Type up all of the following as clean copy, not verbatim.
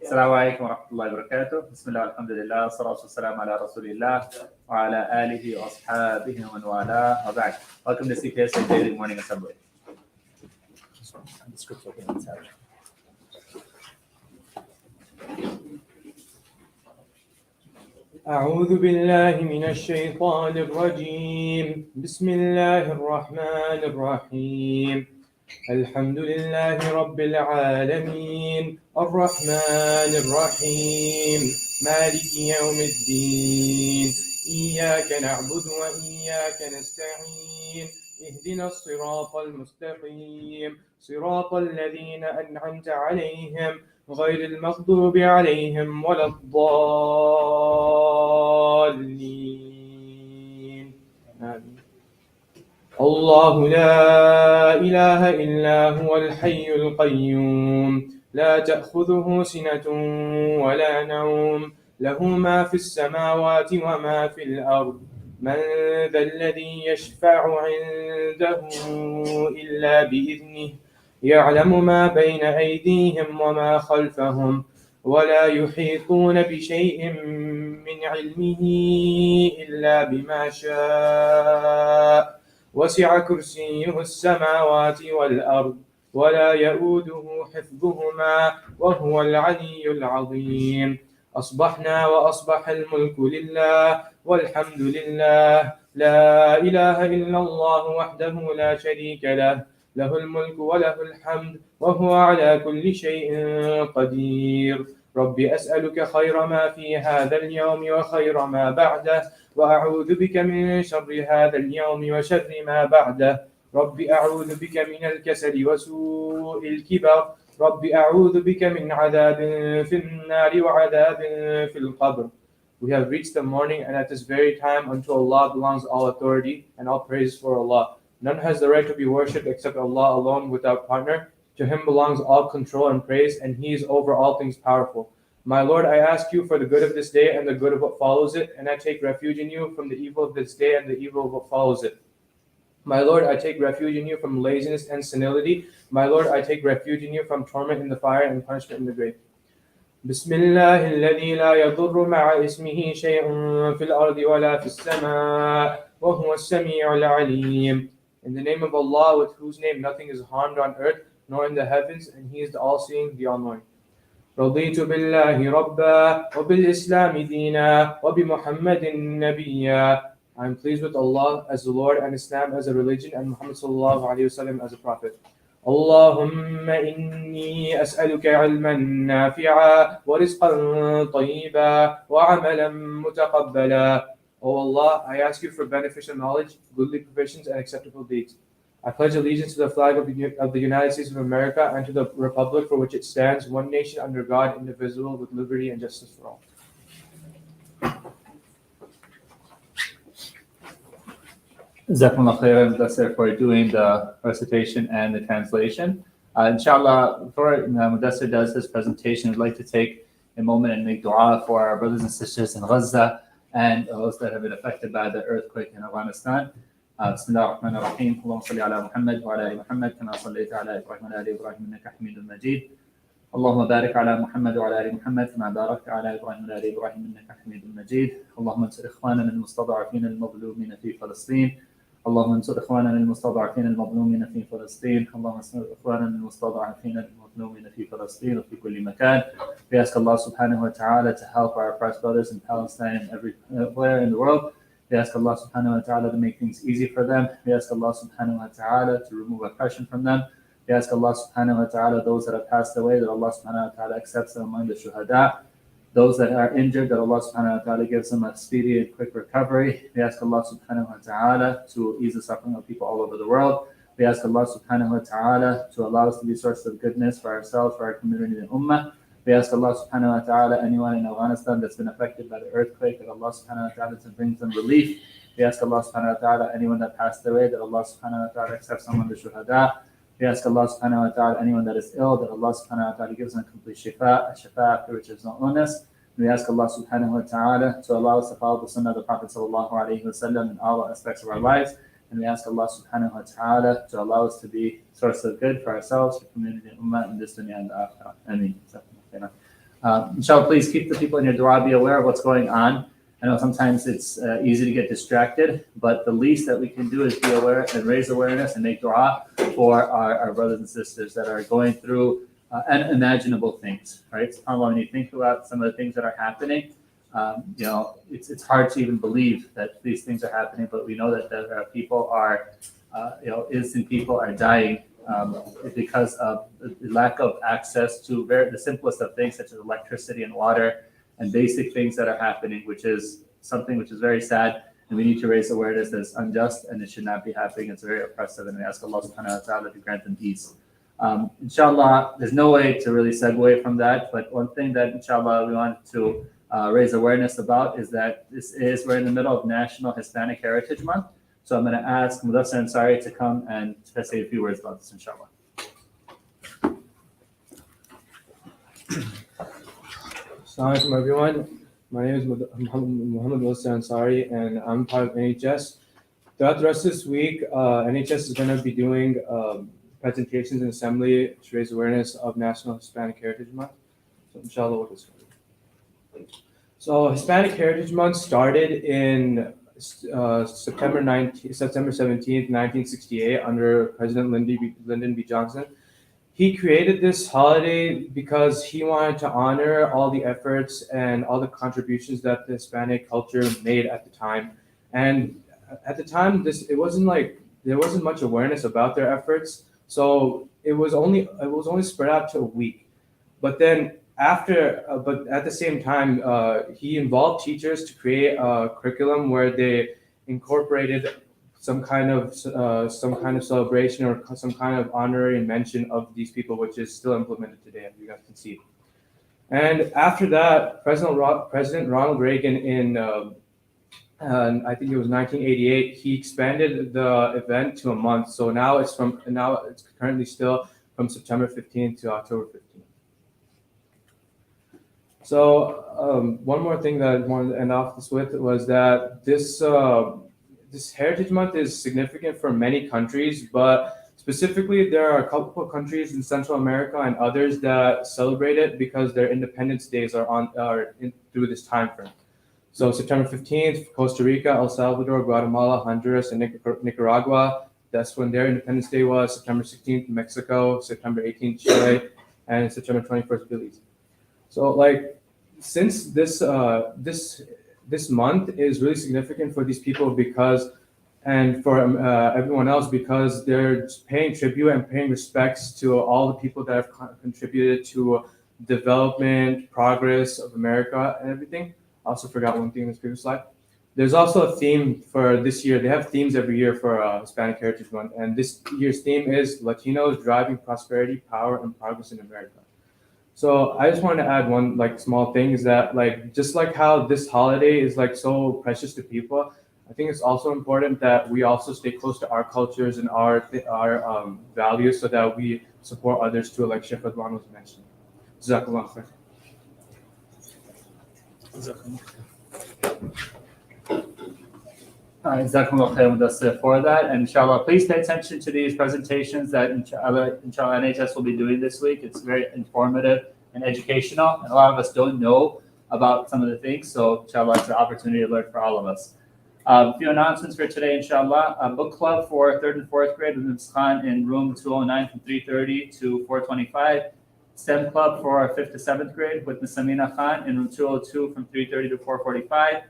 السلام عليكم ورحمة الله وبركاته. بسم الله والحمد لله والصلاة والسلام على رسول الله وعلى آله وأصحابه ومن والاه وبعد. Welcome to CPSA Daily Morning Assembly. أعوذ بالله من الشيطان الرجيم. بسم الله الرحمن الرحيم. الحمد لله رب العالمين الرحمن الرحيم مالك يوم الدين إياك نعبد وإياك نستعين اهدنا الصراط المستقيم صراط الذين أنعمت عليهم غير المغضوب عليهم ولا الضالين آمين. الله لا إله إلا هو الحي القيوم لا تأخذه سنة ولا نوم له ما في السماوات وما في الأرض من ذا الذي يشفع عنده إلا بإذنه يعلم ما بين أيديهم وما خلفهم ولا يحيطون بشيء من علمه إلا بما شاء وسع كرسيه السماوات والأرض ولا يؤوده حفظهما وهو العلي العظيم. أصبحنا وأصبح الملك لله والحمد لله لا إله إلا الله وحده لا شريك له له الملك وله الحمد وهو على كل شيء قدير. رب أسألك خير ما في هذا اليوم وخير ما بعده وأعوذ بك من شر هذا اليوم وشر ما بعده. رب أعوذ بك من الكسل وسوء الكبر. رب أعوذ بك من عذاب في النار وعذاب في القبر. We have reached the morning, and at this very time unto Allah belongs all authority and all praise for Allah. None has the right to be worshipped except Allah alone without partner. To Him belongs all control and praise, and He is over all things powerful. My Lord, I ask you for the good of this day and the good of what follows it, and I take refuge in you from the evil of this day and the evil of what follows it. My Lord, I take refuge in you from laziness and senility. My Lord, I take refuge in you from torment in the fire and punishment in the grave. بسم الله الذي لا يضر مع اسمه شيء في الأرض ولا في السماء وهو السميع العليم. In the name of Allah, with whose name nothing is harmed on earth nor in the heavens, and He is the all-seeing, the all-knowing. رضيت بالله ربا وبالإسلام دينا وبمحمد نبيا. I am pleased with Allah as the Lord and Islam as a religion and Muhammad sallallahu alayhi wasallam as a prophet. اللهم إني أسألك علما نافعا ورزقا طيبا وعملا متقبلا. O Allah, I ask you for beneficial knowledge, goodly provisions, and acceptable deeds. I pledge allegiance to the flag of the United States of America and to the republic for which it stands, one nation under God, indivisible, with liberty and justice for all. Jazakumullah khairan, Mudassir, for doing the recitation and the translation. Inshallah, before Mudassir does his presentation, I'd like to take a moment and make dua for our brothers and sisters in Gaza and those that have been affected by the earthquake in Afghanistan. بسم الله الرحمن الرحيم. اللهم صل على محمد وعلى ال محمد كما صليت على ابراهيم وعلى ال ابراهيم انك حميد مجيد. اللهم بارك على محمد وعلى ال محمد كما باركت على ابراهيم وعلى ال ابراهيم انك حميد مجيد. اللهم انصر اخواننا المستضعفين المظلومين في فلسطين. اللهم انصر اخواننا المستضعفين المظلومين في فلسطين. اللهم انصر اخواننا المستضعفين المظلومين في فلسطين وفي كل مكان. We ask Allah subhanahu wa ta'ala to help our oppressed brothers in Palestine and everywhere in the world. We ask Allah subhanahu wa ta'ala to make things easy for them. We ask Allah subhanahu wa ta'ala to remove oppression from them. We ask Allah subhanahu wa ta'ala, those that have passed away, that Allah subhanahu wa ta'ala accepts them among the shuhada. Those that are injured, that Allah subhanahu wa ta'ala gives them a speedy and quick recovery. We ask Allah subhanahu wa ta'ala to ease the suffering of people all over the world. We ask Allah subhanahu wa ta'ala to allow us to be sources of goodness for ourselves, for our community and ummah. We ask Allah subhanahu wa ta'ala, anyone in Afghanistan that's been affected by the earthquake, that Allah subhanahu wa ta'ala to bring them relief. We ask Allah subhanahu wa ta'ala, anyone that passed away, that Allah subhanahu wa ta'ala accepts them on the shuhada. We ask Allah subhanahu wa ta'ala, anyone that is ill, that Allah subhanahu wa ta'ala gives them complete shifa, a shifa after which is no illness. We ask Allah subhanahu wa ta'ala to allow us to follow the sunnah of the Prophet sallallahu alayhi wa sallam in all aspects of our lives. And we ask Allah subhanahu wa ta'ala to allow us to be source of good for ourselves, for community and ummah in this dunya and the akhirah. Ameen. Inshallah, please keep the people in your dua, be aware of what's going on. I know sometimes it's easy to get distracted, but the least that we can do is be aware and raise awareness and make dua for our brothers and sisters that are going through unimaginable things, right? SubhanAllah, when you think about some of the things that are happening, it's hard to even believe that these things are happening, but we know that people are, innocent people are dying because of the lack of access to the simplest of things, such as electricity and water, and basic things that are happening, which is something which is very sad, and we need to raise awareness that it's unjust and it should not be happening. It's very oppressive, and we ask Allah subhanahu wa ta'ala to grant them ease. Inshallah, there's no way to really segue from that, but one thing that inshallah we want to raise awareness about is that we're in the middle of National Hispanic Heritage Month. So I'm going to ask Mudassir Ansari to come and to say a few words about this, inshallah. Assalamu alaikum, everyone. My name is Muhammad Mudassir Ansari, and I'm part of NHS. Throughout the rest of this week, NHS is going to be doing presentations in assembly to raise awareness of National Hispanic Heritage Month. So inshallah, we'll get started. So Hispanic Heritage Month started in September 17th, 1968, under President Lyndon B. Johnson. He created this holiday because he wanted to honor all the efforts and all the contributions that the Hispanic culture made at the time. And at the time, there wasn't much awareness about their efforts, so it was only spread out to a week. But then but at the same time, he involved teachers to create a curriculum where they incorporated some kind of celebration or some kind of honorary mention of these people, which is still implemented today, as you guys can see. And after that, President Ronald Reagan in I think it was 1988, he expanded the event to a month. So now it's currently still from September 15th to October 15th. So one more thing that I wanted to end off this with was that this Heritage Month is significant for many countries, but specifically there are a couple of countries in Central America and others that celebrate it because their independence days are through this time frame. So September 15th, Costa Rica, El Salvador, Guatemala, Honduras, and Nicaragua. That's when their Independence Day was. September 16th, Mexico. September 18th, Chile, and September 21st, Belize. So since this month is really significant for these people and for everyone else, because they're paying tribute and paying respects to all the people that have contributed to development, progress of America and everything. I also forgot one thing in this previous slide. There's also a theme for this year. They have themes every year for Hispanic Heritage Month, and this year's theme is Latinos driving prosperity, power, and progress in America. So I just wanted to add one small thing is that just like how this holiday is so precious to people, I think it's also important that we also stay close to our cultures and our values so that we support others too, like Sheikh Radwan was mentioning. Jazakallah khair. Jazakumullah khair, Mudassir, for that. And inshallah, please pay attention to these presentations that inshallah NHS will be doing this week. It's very informative and educational, and a lot of us don't know about some of the things. So inshallah, it's an opportunity to learn for all of us. A few announcements for today, inshallah. A book club for 3rd and 4th grade with Ms. Khan in room 209 from 3:30 to 4:25. STEM club for 5th to 7th grade with Ms. Amina Khan in room 202 from 3:30 to 4:45.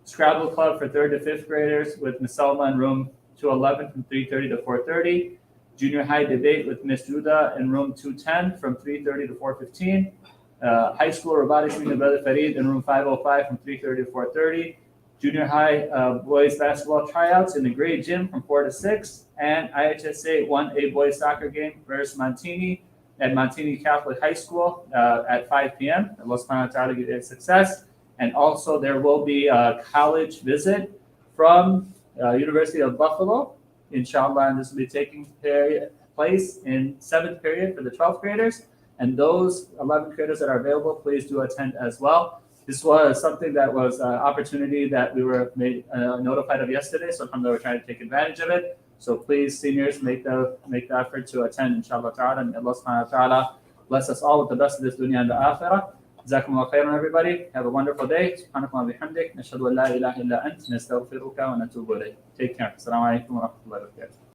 Scrabble club for 3rd to 5th graders with Ms. Salma in room 211 from 3:30 to 4:30. Junior high debate with Ms. Juda in room 210 from 3:30 to 4:15. High school robotics meeting with Brother Farid in room 505 from 3:30 to 4:30. Junior high boys basketball tryouts in the grade gym from 4 to 6. And IHSA 1A boys soccer game versus Montini at Montini Catholic High School at 5 p.m. Allah subhanahu wa ta'ala give it success. And also there will be a college visit from University of Buffalo, inshallah, and this will be taking place in 7th period for the 12th graders. And those 11th graders that are available, please do attend as well. This was something that was an opportunity that we were made notified of yesterday, so alhamdulillah, we're trying to take advantage of it. So please, seniors, make the effort to attend, inshallah ta'ala, and Allah subhanahu wa ta'ala bless us all with the best of this dunya and the akhirah. جزاكم الله خيرا everybody. Have a wonderful day. سبحانك اللهم وبحمدك نشهد أن لا إله إلا أنت نستغفرك ونتوب إليك. Take care. السلام عليكم ورحمة الله وبركاته.